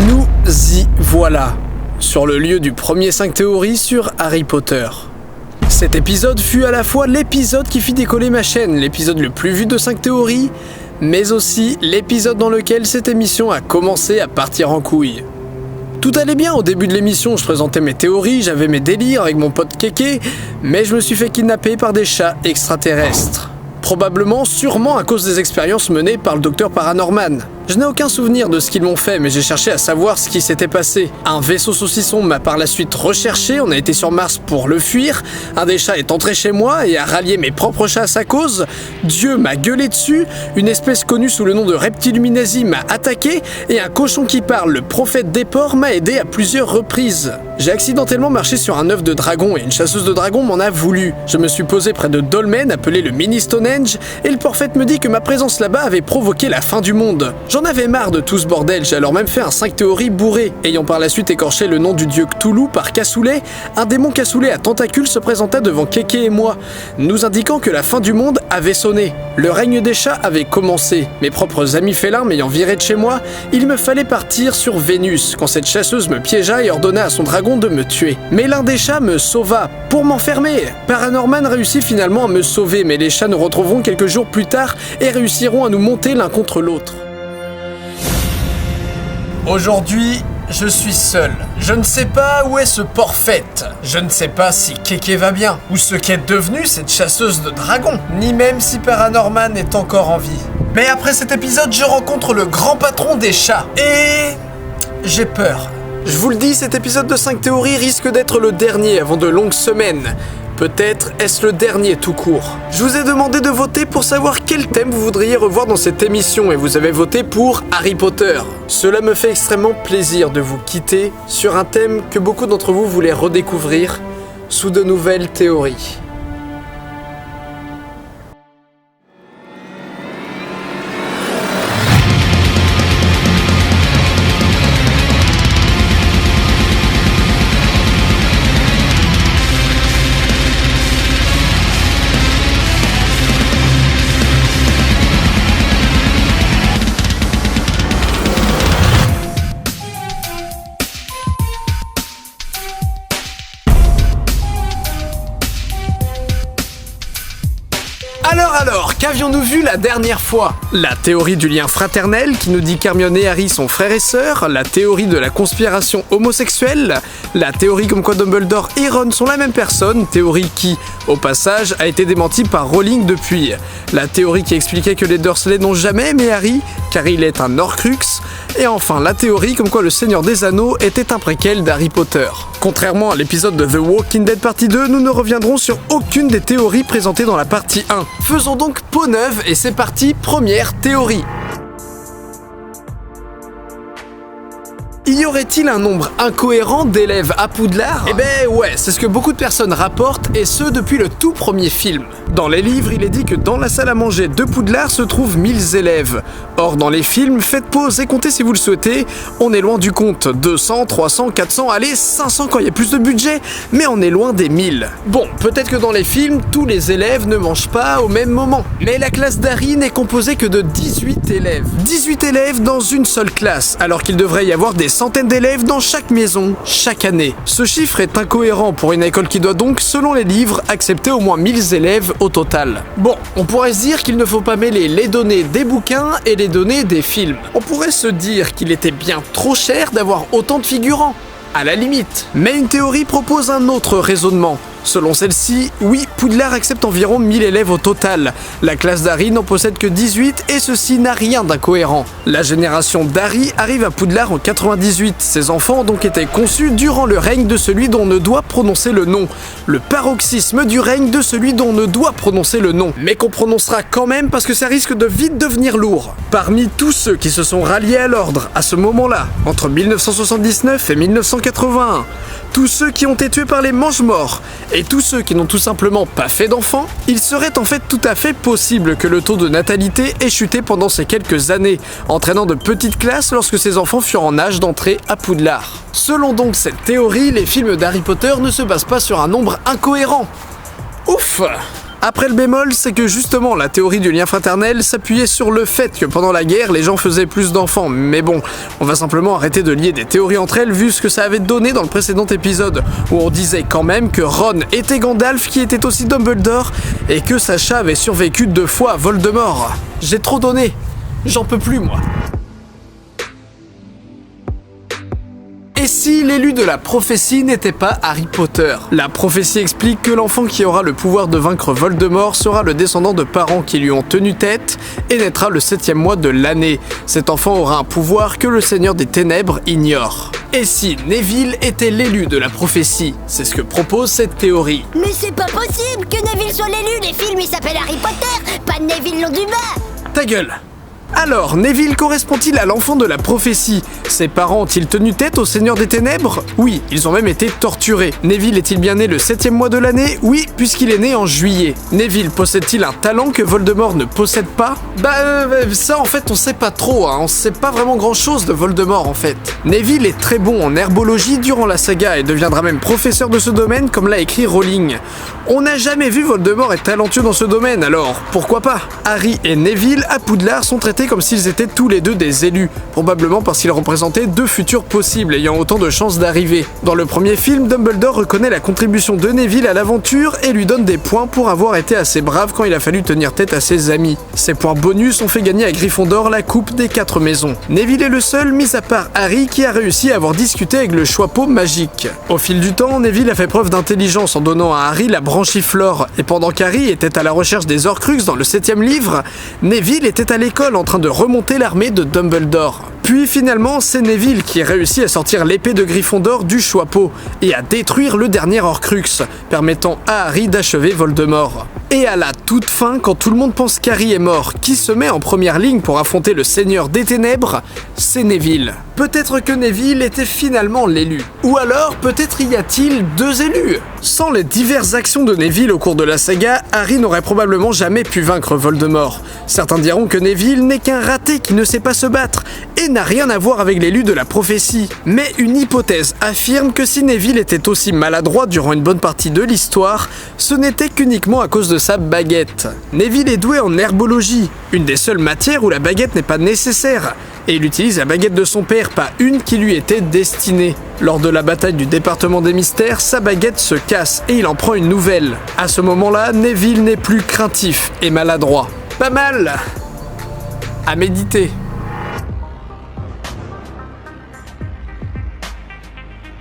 Nous y voilà, sur le lieu du premier 5 théories sur Harry Potter. Cet épisode fut à la fois l'épisode qui fit décoller ma chaîne, l'épisode le plus vu de 5 théories, mais aussi l'épisode dans lequel cette émission a commencé à partir en couille. Tout allait bien au début de l'émission, je présentais mes théories, j'avais mes délires avec mon pote Kéké, mais je me suis fait kidnapper par des chats extraterrestres. Probablement, sûrement à cause des expériences menées par le docteur Paranorman. Je n'ai aucun souvenir de ce qu'ils m'ont fait, mais j'ai cherché à savoir ce qui s'était passé. Un vaisseau saucisson m'a par la suite recherché, on a été sur Mars pour le fuir. Un des chats est entré chez moi et a rallié mes propres chats à sa cause. Dieu m'a gueulé dessus, une espèce connue sous le nom de Reptiluminasi m'a attaqué, et un cochon qui parle, le prophète des porcs, m'a aidé à plusieurs reprises. J'ai accidentellement marché sur un œuf de dragon et une chasseuse de dragons m'en a voulu. Je me suis posé près de Dolmen, appelé le mini Stonehenge, et le prophète me dit que ma présence là-bas avait provoqué la fin du monde. J'en avais marre de tout ce bordel, j'ai alors même fait un 5 théories bourré. Ayant par la suite écorché le nom du dieu Cthulhu par cassoulet, un démon cassoulet à tentacules se présenta devant Kéké et moi, nous indiquant que la fin du monde avait sonné. Le règne des chats avait commencé. Mes propres amis félins m'ayant viré de chez moi, il me fallait partir sur Vénus, quand cette chasseuse me piégea et ordonna à son dragon de me tuer. Mais l'un des chats me sauva, pour m'enfermer. Paranorman réussit finalement à me sauver, mais les chats nous retrouveront quelques jours plus tard et réussiront à nous monter l'un contre l'autre. Aujourd'hui, je suis seul. Je ne sais pas où est ce porfette. Je ne sais pas si Kéké va bien, ou ce qu'est devenue cette chasseuse de dragons, ni même si Paranorman est encore en vie. Mais après cet épisode, je rencontre le grand patron des chats. Et j'ai peur. Je vous le dis, cet épisode de 5 théories risque d'être le dernier avant de longues semaines. Peut-être est-ce le dernier tout court. Je vous ai demandé de voter pour savoir quel thème vous voudriez revoir dans cette émission et vous avez voté pour Harry Potter. Cela me fait extrêmement plaisir de vous quitter sur un thème que beaucoup d'entre vous voulaient redécouvrir sous de nouvelles théories. Alors, qu'avions-nous vu la dernière fois? La théorie du lien fraternel qui nous dit qu'Hermione et Harry sont frères et sœurs, la théorie de la conspiration homosexuelle, la théorie comme quoi Dumbledore et Ron sont la même personne, théorie qui, au passage, a été démentie par Rowling depuis, la théorie qui expliquait que les Dursley n'ont jamais aimé Harry, car il est un Horcrux, et enfin la théorie comme quoi le Seigneur des Anneaux était un préquel d'Harry Potter. Contrairement à l'épisode de The Walking Dead partie 2, nous ne reviendrons sur aucune des théories présentées dans la partie 1. Faisons donc peau neuve et c'est parti, première théorie. Y aurait-il un nombre incohérent d'élèves à Poudlard? Eh ben ouais, c'est ce que beaucoup de personnes rapportent, et ce depuis le tout premier film. Dans les livres, il est dit que dans la salle à manger de Poudlard se trouvent 1000 élèves. Or, dans les films, faites pause et comptez si vous le souhaitez, on est loin du compte. 200, 300, 400, allez, 500 quand il y a plus de budget, mais on est loin des 1000. Bon, peut-être que dans les films, tous les élèves ne mangent pas au même moment. Mais la classe d'Harry n'est composée que de 18 élèves. 18 élèves dans une seule classe, alors qu'il devrait y avoir des centaines d'élèves dans chaque maison, chaque année. Ce chiffre est incohérent pour une école qui doit donc, selon les livres, accepter au moins 1000 élèves au total. Bon, on pourrait se dire qu'il ne faut pas mêler les données des bouquins et les données des films. On pourrait se dire qu'il était bien trop cher d'avoir autant de figurants, à la limite. Mais une théorie propose un autre raisonnement. Selon celle-ci, oui, Poudlard accepte environ 1000 élèves au total. La classe d'Harry n'en possède que 18 et ceci n'a rien d'incohérent. La génération d'Harry arrive à Poudlard en 98. Ses enfants ont donc été conçus durant le règne de celui dont on ne doit prononcer le nom. Le paroxysme du règne de celui dont on ne doit prononcer le nom. Mais qu'on prononcera quand même parce que ça risque de vite devenir lourd. Parmi tous ceux qui se sont ralliés à l'ordre à ce moment-là, entre 1979 et 1981, tous ceux qui ont été tués par les Mange-Morts et tous ceux qui n'ont tout simplement pas fait d'enfants, il serait en fait tout à fait possible que le taux de natalité ait chuté pendant ces quelques années, entraînant de petites classes lorsque ces enfants furent en âge d'entrer à Poudlard. Selon donc cette théorie, les films d'Harry Potter ne se basent pas sur un nombre incohérent. Ouf! Après le bémol, c'est que justement la théorie du lien fraternel s'appuyait sur le fait que pendant la guerre, les gens faisaient plus d'enfants. Mais bon, on va simplement arrêter de lier des théories entre elles vu ce que ça avait donné dans le précédent épisode, où on disait quand même que Ron était Gandalf qui était aussi Dumbledore et que Sacha avait survécu 2 fois à Voldemort. J'ai trop donné, j'en peux plus moi. Et si l'élu de la prophétie n'était pas Harry Potter? La prophétie explique que l'enfant qui aura le pouvoir de vaincre Voldemort sera le descendant de parents qui lui ont tenu tête et naîtra le 7e mois de l'année. Cet enfant aura un pouvoir que le Seigneur des Ténèbres ignore. Et si Neville était l'élu de la prophétie? C'est ce que propose cette théorie. Mais c'est pas possible que Neville soit l'élu, les films ils s'appellent Harry Potter, pas Neville Londubat. Ta gueule! Alors, Neville correspond-il à l'enfant de la prophétie? Ses parents ont-ils tenu tête au Seigneur des Ténèbres? Oui, ils ont même été torturés. Neville est-il bien né le 7e mois de l'année? Oui, puisqu'il est né en juillet. Neville possède-t-il un talent que Voldemort ne possède pas? Ça en fait on sait pas trop, on sait pas vraiment grand-chose de Voldemort en fait. Neville est très bon en herbologie durant la saga et deviendra même professeur de ce domaine comme l'a écrit Rowling. On n'a jamais vu Voldemort être talentueux dans ce domaine, alors pourquoi pas? Harry et Neville à Poudlard sont traités comme s'ils étaient tous les deux des élus, probablement parce qu'ils représentaient 2 futurs possibles ayant autant de chances d'arriver. Dans le premier film, Dumbledore reconnaît la contribution de Neville à l'aventure et lui donne des points pour avoir été assez brave quand il a fallu tenir tête à ses amis. Ces points bonus ont fait gagner à Gryffondor la coupe des 4 maisons. Neville est le seul, mis à part Harry, qui a réussi à avoir discuté avec le Choixpeau magique. Au fil du temps, Neville a fait preuve d'intelligence en donnant à Harry la branchiflore, et pendant qu'Harry était à la recherche des Horcruxes dans le 7e livre, Neville était à l'école en train de remonter l'armée de Dumbledore. Puis finalement, c'est Neville qui réussit à sortir l'épée de Gryffondor du Choixpeau et à détruire le dernier Horcrux, permettant à Harry d'achever Voldemort. Et à la toute fin, quand tout le monde pense qu'Harry est mort, qui se met en première ligne pour affronter le Seigneur des Ténèbres? C'est Neville. Peut-être que Neville était finalement l'élu. Ou alors, peut-être y a-t-il 2 élus? Sans les diverses actions de Neville au cours de la saga, Harry n'aurait probablement jamais pu vaincre Voldemort. Certains diront que Neville n'est qu'un raté qui ne sait pas se battre, et n'a rien à voir avec l'élu de la prophétie. Mais une hypothèse affirme que si Neville était aussi maladroit durant une bonne partie de l'histoire, ce n'était qu'uniquement à cause de sa baguette. Neville est doué en herbologie, une des seules matières où la baguette n'est pas nécessaire, et il utilise la baguette de son père, pas une qui lui était destinée. Lors de la bataille du département des mystères, sa baguette se casse et il en prend une nouvelle. À ce moment-là, Neville n'est plus craintif et maladroit. Pas mal à méditer.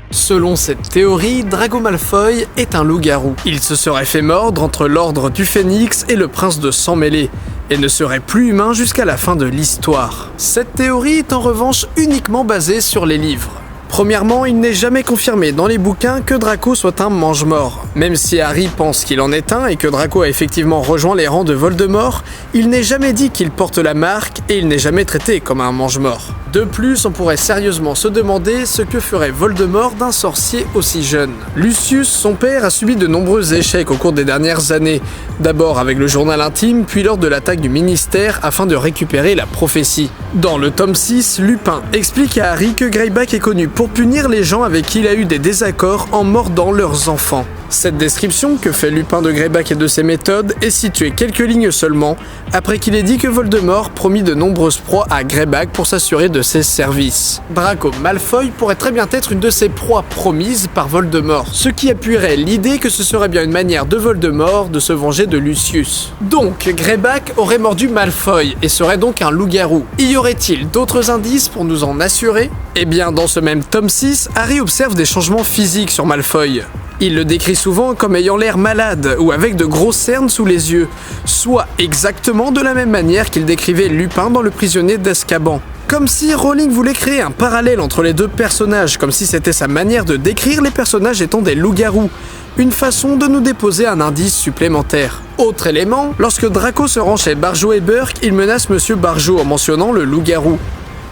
Selon cette théorie, Draco Malfoy est un loup-garou. Il se serait fait mordre entre l'ordre du Phénix et le prince de Sang-Mêlé, et ne serait plus humain jusqu'à la fin de l'histoire. Cette théorie est en revanche uniquement basée sur les livres. Premièrement, il n'est jamais confirmé dans les bouquins que Draco soit un mange-mort. Même si Harry pense qu'il en est un et que Draco a effectivement rejoint les rangs de Voldemort, il n'est jamais dit qu'il porte la marque et il n'est jamais traité comme un mange-mort. De plus, on pourrait sérieusement se demander ce que ferait Voldemort d'un sorcier aussi jeune. Lucius, son père, a subi de nombreux échecs au cours des dernières années. D'abord avec le journal intime, puis lors de l'attaque du ministère afin de récupérer la prophétie. Dans le tome 6, Lupin explique à Harry que Greyback est connu pour punir les gens avec qui il a eu des désaccords en mordant leurs enfants. Cette description que fait Lupin de Greyback et de ses méthodes est située quelques lignes seulement après qu'il ait dit que Voldemort promit de nombreuses proies à Greyback pour s'assurer de ses services. Draco Malfoy pourrait très bien être une de ces proies promises par Voldemort, ce qui appuierait l'idée que ce serait bien une manière de Voldemort de se venger de Lucius. Donc, Greyback aurait mordu Malfoy et serait donc un loup-garou. Y aurait-il d'autres indices pour nous en assurer? Eh bien, dans ce même tome 6, Harry observe des changements physiques sur Malfoy. Il le décrit souvent comme ayant l'air malade ou avec de grosses cernes sous les yeux, soit exactement de la même manière qu'il décrivait Lupin dans Le Prisonnier d'Azkaban. Comme si Rowling voulait créer un parallèle entre les deux personnages, comme si c'était sa manière de décrire les personnages étant des loups-garous. Une façon de nous déposer un indice supplémentaire. Autre élément, lorsque Draco se rend chez Barjo et Burke, il menace Monsieur Barjo en mentionnant le loup-garou.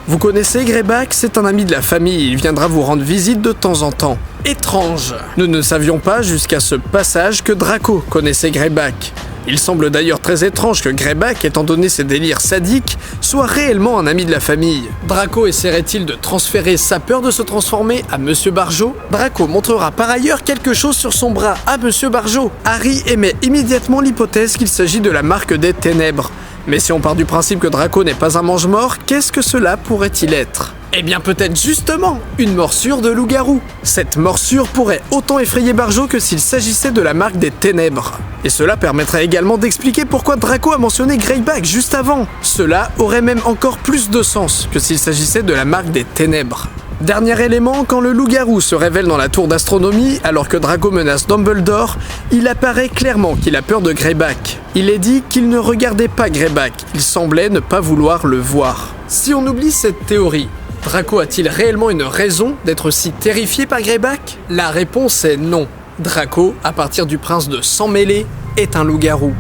Vous connaissez Greyback, c'est un ami de la famille, il viendra vous rendre visite de temps en temps. Étrange. Nous ne savions pas jusqu'à ce passage que Draco connaissait Greyback. Il semble d'ailleurs très étrange que Greyback, étant donné ses délires sadiques, soit réellement un ami de la famille. Draco essaierait-il de transférer sa peur de se transformer à Monsieur Barjo? Draco montrera par ailleurs quelque chose sur son bras à Monsieur Barjo. Harry émet immédiatement l'hypothèse qu'il s'agit de la marque des ténèbres. Mais si on part du principe que Draco n'est pas un mange-mort, qu'est-ce que cela pourrait-il être? Eh bien peut-être justement une morsure de loup-garou. Cette morsure pourrait autant effrayer Barjo que s'il s'agissait de la marque des ténèbres. Et cela permettrait également d'expliquer pourquoi Draco a mentionné Greyback juste avant. Cela aurait même encore plus de sens que s'il s'agissait de la marque des ténèbres. Dernier élément, quand le loup-garou se révèle dans la tour d'astronomie alors que Draco menace Dumbledore, il apparaît clairement qu'il a peur de Greyback. Il est dit qu'il ne regardait pas Greyback, il semblait ne pas vouloir le voir. Si on oublie cette théorie, Draco a-t-il réellement une raison d'être si terrifié par Greyback? La réponse est non. Draco, à partir du prince de Sang Mêlé, est un loup-garou.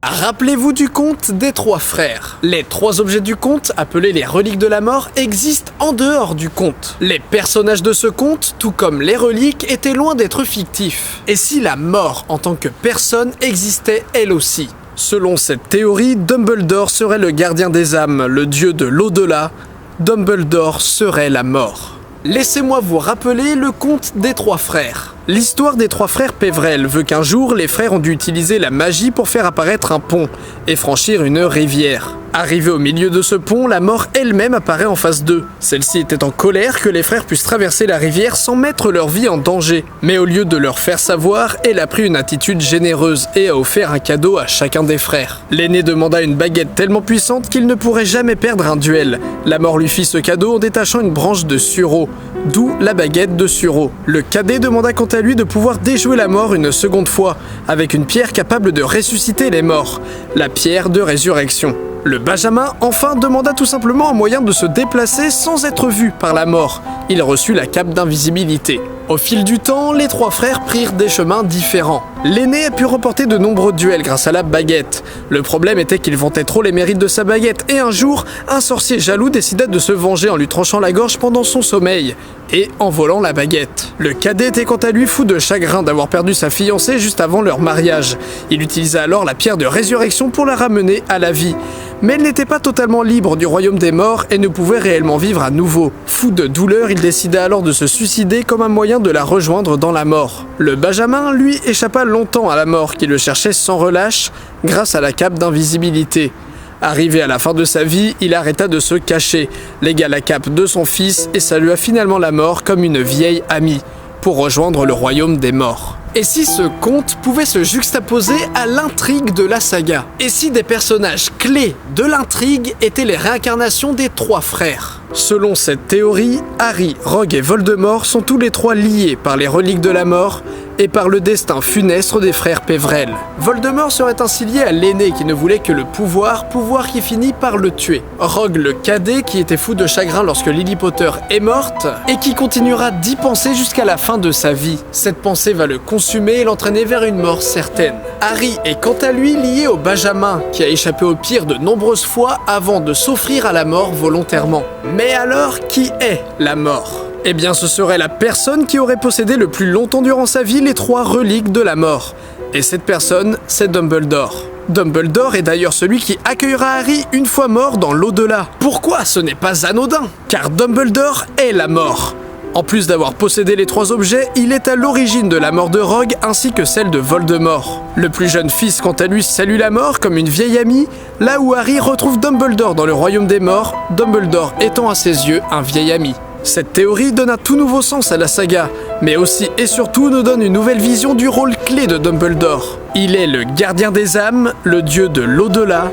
Rappelez-vous du conte des trois frères. Les trois objets du conte, appelés les reliques de la mort, existent en dehors du conte. Les personnages de ce conte, tout comme les reliques, étaient loin d'être fictifs. Et si la mort en tant que personne existait elle aussi? Selon cette théorie, Dumbledore serait le gardien des âmes, le dieu de l'au-delà. Dumbledore serait la mort. Laissez-moi vous rappeler le conte des trois frères. L'histoire des trois frères Pévrel veut qu'un jour, les frères ont dû utiliser la magie pour faire apparaître un pont et franchir une rivière. Arrivé au milieu de ce pont, la mort elle-même apparaît en face d'eux. Celle-ci était en colère que les frères puissent traverser la rivière sans mettre leur vie en danger. Mais au lieu de leur faire savoir, elle a pris une attitude généreuse et a offert un cadeau à chacun des frères. L'aîné demanda une baguette tellement puissante qu'il ne pourrait jamais perdre un duel. La mort lui fit ce cadeau en détachant une branche de sureau, d'où la baguette de sureau. Le cadet demanda quant à lui de pouvoir déjouer la mort une seconde fois, avec une pierre capable de ressusciter les morts, la pierre de résurrection. Le Benjamin, enfin, demanda tout simplement un moyen de se déplacer sans être vu par la mort. Il reçut la cape d'invisibilité. Au fil du temps, les trois frères prirent des chemins différents. L'aîné a pu remporter de nombreux duels grâce à la baguette. Le problème était qu'il vantait trop les mérites de sa baguette et un jour, un sorcier jaloux décida de se venger en lui tranchant la gorge pendant son sommeil et en volant la baguette. Le cadet était quant à lui fou de chagrin d'avoir perdu sa fiancée juste avant leur mariage. Il utilisa alors la pierre de résurrection pour la ramener à la vie. Mais elle n'était pas totalement libre du royaume des morts et ne pouvait réellement vivre à nouveau. Fou de douleur, il décida alors de se suicider comme un moyen de la rejoindre dans la mort. Le Benjamin, lui, échappa longtemps à la mort qui le cherchait sans relâche grâce à la cape d'invisibilité. Arrivé à la fin de sa vie, il arrêta de se cacher, légua la cape de son fils et salua finalement la mort comme une vieille amie, pour rejoindre le royaume des morts. Et si ce conte pouvait se juxtaposer à l'intrigue de la saga? Et si des personnages clés de l'intrigue étaient les réincarnations des trois frères? Selon cette théorie, Harry, Rogue et Voldemort sont tous les trois liés par les reliques de la mort et par le destin funeste des frères Pévrel. Voldemort serait ainsi lié à l'aîné qui ne voulait que le pouvoir qui finit par le tuer. Rogue le cadet qui était fou de chagrin lorsque Lily Potter est morte et qui continuera d'y penser jusqu'à la fin de sa vie. Cette pensée va le consumer et l'entraîner vers une mort certaine. Harry est quant à lui lié au Benjamin qui a échappé au pire de nombreuses fois avant de s'offrir à la mort volontairement. Mais alors, qui est la mort? Eh bien, ce serait la personne qui aurait possédé le plus longtemps durant sa vie les trois reliques de la mort. Et cette personne, c'est Dumbledore. Dumbledore est d'ailleurs celui qui accueillera Harry une fois mort dans l'au-delà. Pourquoi? Ce n'est pas anodin, car Dumbledore est la mort. En plus d'avoir possédé les trois objets, il est à l'origine de la mort de Rogue ainsi que celle de Voldemort. Le plus jeune fils, quant à lui, salue la mort comme une vieille amie, là où Harry retrouve Dumbledore dans le royaume des morts, Dumbledore étant à ses yeux un vieil ami. Cette théorie donne un tout nouveau sens à la saga, mais aussi et surtout nous donne une nouvelle vision du rôle clé de Dumbledore. Il est le gardien des âmes, le dieu de l'au-delà.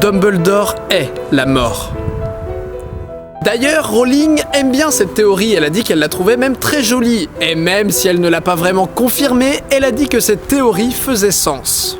Dumbledore est la mort. D'ailleurs, Rowling aime bien cette théorie, elle a dit qu'elle la trouvait même très jolie. Et même si elle ne l'a pas vraiment confirmée, elle a dit que cette théorie faisait sens.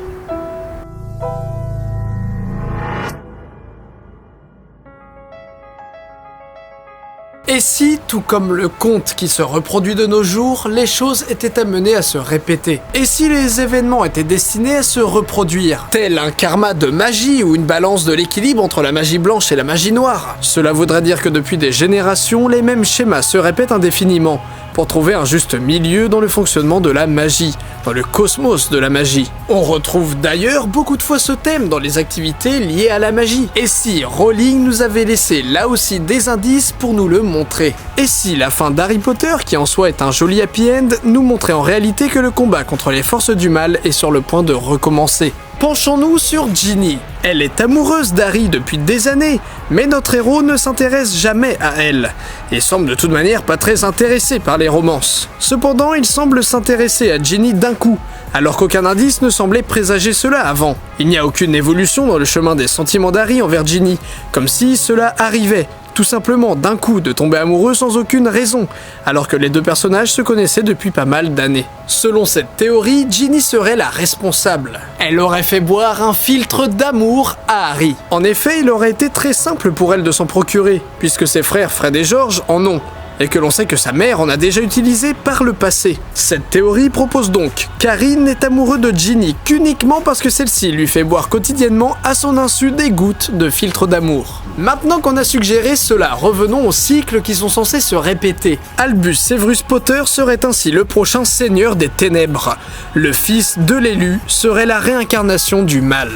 Et si, tout comme le conte qui se reproduit de nos jours, les choses étaient amenées à se répéter? Et si les événements étaient destinés à se reproduire, tel un karma de magie ou une balance de l'équilibre entre la magie blanche et la magie noire? Cela voudrait dire que depuis des générations, les mêmes schémas se répètent indéfiniment, pour trouver un juste milieu dans le fonctionnement de la magie, dans le cosmos de la magie. On retrouve d'ailleurs beaucoup de fois ce thème dans les activités liées à la magie. Et si Rowling nous avait laissé là aussi des indices pour nous le montrer? Et si la fin d'Harry Potter, qui en soi est un joli happy end, nous montrait en réalité que le combat contre les forces du mal est sur le point de recommencer? Penchons-nous sur Ginny. Elle est amoureuse d'Harry depuis des années, mais notre héros ne s'intéresse jamais à elle, et semble de toute manière pas très intéressé par les romances. Cependant, il semble s'intéresser à Ginny d'un coup, alors qu'aucun indice ne semblait présager cela avant. Il n'y a aucune évolution dans le chemin des sentiments d'Harry envers Ginny, comme si cela arrivait, tout simplement d'un coup de tomber amoureux sans aucune raison, alors que les deux personnages se connaissaient depuis pas mal d'années. Selon cette théorie, Ginny serait la responsable. Elle aurait fait boire un filtre d'amour à Harry. En effet, il aurait été très simple pour elle de s'en procurer, puisque ses frères Fred et George en ont, et que l'on sait que sa mère en a déjà utilisé par le passé. Cette théorie propose donc qu'Harry n'est amoureux de Ginny qu'uniquement parce que celle-ci lui fait boire quotidiennement à son insu des gouttes de filtre d'amour. Maintenant qu'on a suggéré cela, revenons aux cycles qui sont censés se répéter. Albus Severus Potter serait ainsi le prochain seigneur des ténèbres. Le fils de l'élu serait la réincarnation du mal.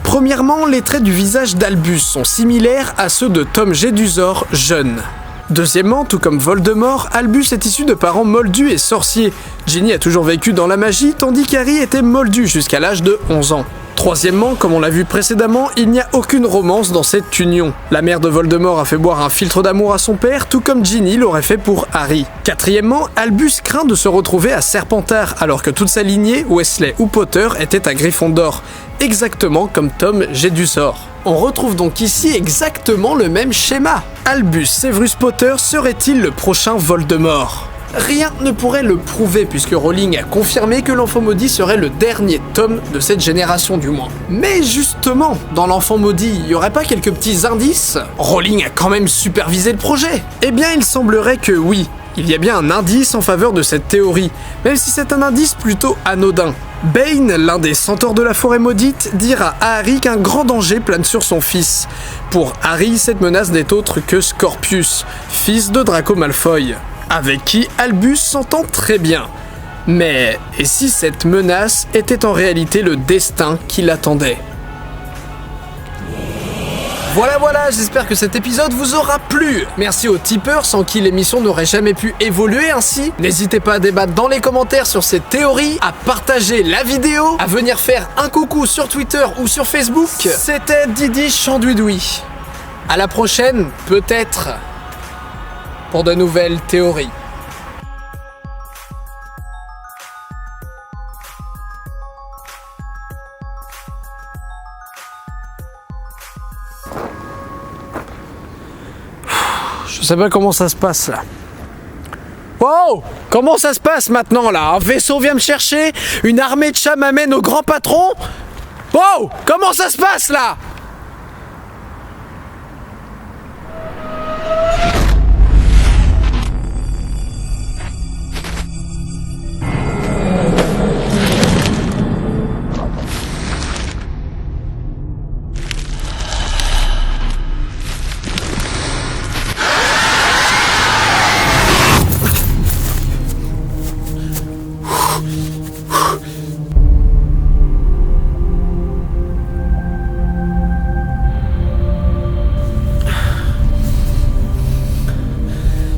Premièrement, les traits du visage d'Albus sont similaires à ceux de Tom Jedusor jeune. Deuxièmement, tout comme Voldemort, Albus est issu de parents moldus et sorciers. Ginny a toujours vécu dans la magie, tandis qu'Harry était moldu jusqu'à l'âge de 11 ans. Troisièmement, comme on l'a vu précédemment, il n'y a aucune romance dans cette union. La mère de Voldemort a fait boire un filtre d'amour à son père, tout comme Ginny l'aurait fait pour Harry. Quatrièmement, Albus craint de se retrouver à Serpentard, alors que toute sa lignée, Weasley ou Potter, était à Gryffondor. Exactement comme Tom Jedusor. On retrouve donc ici exactement le même schéma. Albus Severus Potter serait-il le prochain Voldemort? Rien ne pourrait le prouver puisque Rowling a confirmé que l'Enfant Maudit serait le dernier tome de cette génération du moins. Mais justement, dans l'Enfant Maudit, il y aurait pas quelques petits indices? Rowling a quand même supervisé le projet. Eh bien, il semblerait que oui. Il y a bien un indice en faveur de cette théorie, même si c'est un indice plutôt anodin. Bane, l'un des centaures de la forêt maudite, dira à Harry qu'un grand danger plane sur son fils. Pour Harry, cette menace n'est autre que Scorpius, fils de Draco Malfoy, avec qui Albus s'entend très bien. Mais et si cette menace était en réalité le destin qui l'attendait? Voilà, j'espère que cet épisode vous aura plu. Merci aux tipeurs sans qui l'émission n'aurait jamais pu évoluer ainsi. N'hésitez pas à débattre dans les commentaires sur ces théories, à partager la vidéo, à venir faire un coucou sur Twitter ou sur Facebook. C'était Didi Chandouidoui. À la prochaine, peut-être, pour de nouvelles théories. Je sais pas comment ça se passe là. Wow! Comment ça se passe maintenant là? Un vaisseau vient me chercher? Une armée de chats m'amène au grand patron? Wow! Comment ça se passe là?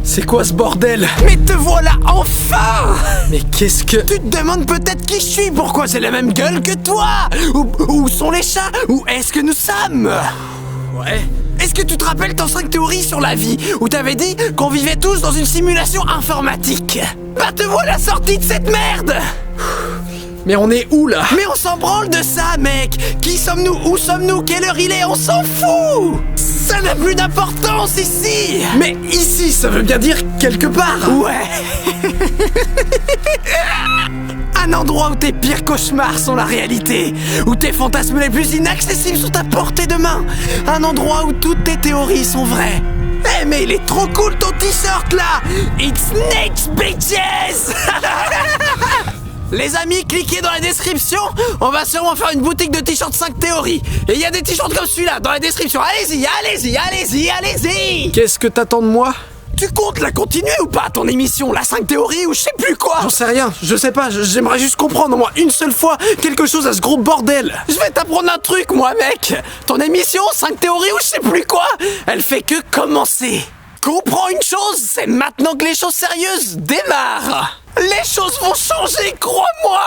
C'est quoi ce bordel? Mais te voilà enfin! Mais qu'est-ce que... Tu te demandes peut-être qui je suis, pourquoi j'ai la même gueule que toi? Où sont les chats? Où est-ce que nous sommes? Ouais. Est-ce que tu te rappelles ton 5 théories sur la vie, où t'avais dit qu'on vivait tous dans une simulation informatique? Bah te voilà sorti de cette merde! Mais on est où là? Mais on s'en branle de ça, mec! Qui sommes-nous? Où sommes-nous? Quelle heure il est? On s'en fout! Ça n'a plus d'importance ici! Mais ici, ça veut bien dire quelque part! Ouais! Un endroit où tes pires cauchemars sont la réalité! Où tes fantasmes les plus inaccessibles sont à portée de main! Un endroit où toutes tes théories sont vraies! Eh mais il est trop cool ton t-shirt là! It's next bitches! Les amis, cliquez dans la description, on va sûrement faire une boutique de t-shirts 5 théories. Et il y a des t-shirts comme celui-là dans la description, allez-y! Qu'est-ce que t'attends de moi? Tu comptes la continuer ou pas, ton émission, la 5 théories ou je sais plus quoi? J'en sais rien, je sais pas, j'aimerais juste comprendre au moins une seule fois quelque chose à ce gros bordel. Je vais t'apprendre un truc, moi, mec. Ton émission, 5 théories ou je sais plus quoi, elle fait que commencer. Comprends une chose, c'est maintenant que les choses sérieuses démarrent. Les choses vont changer, crois-moi.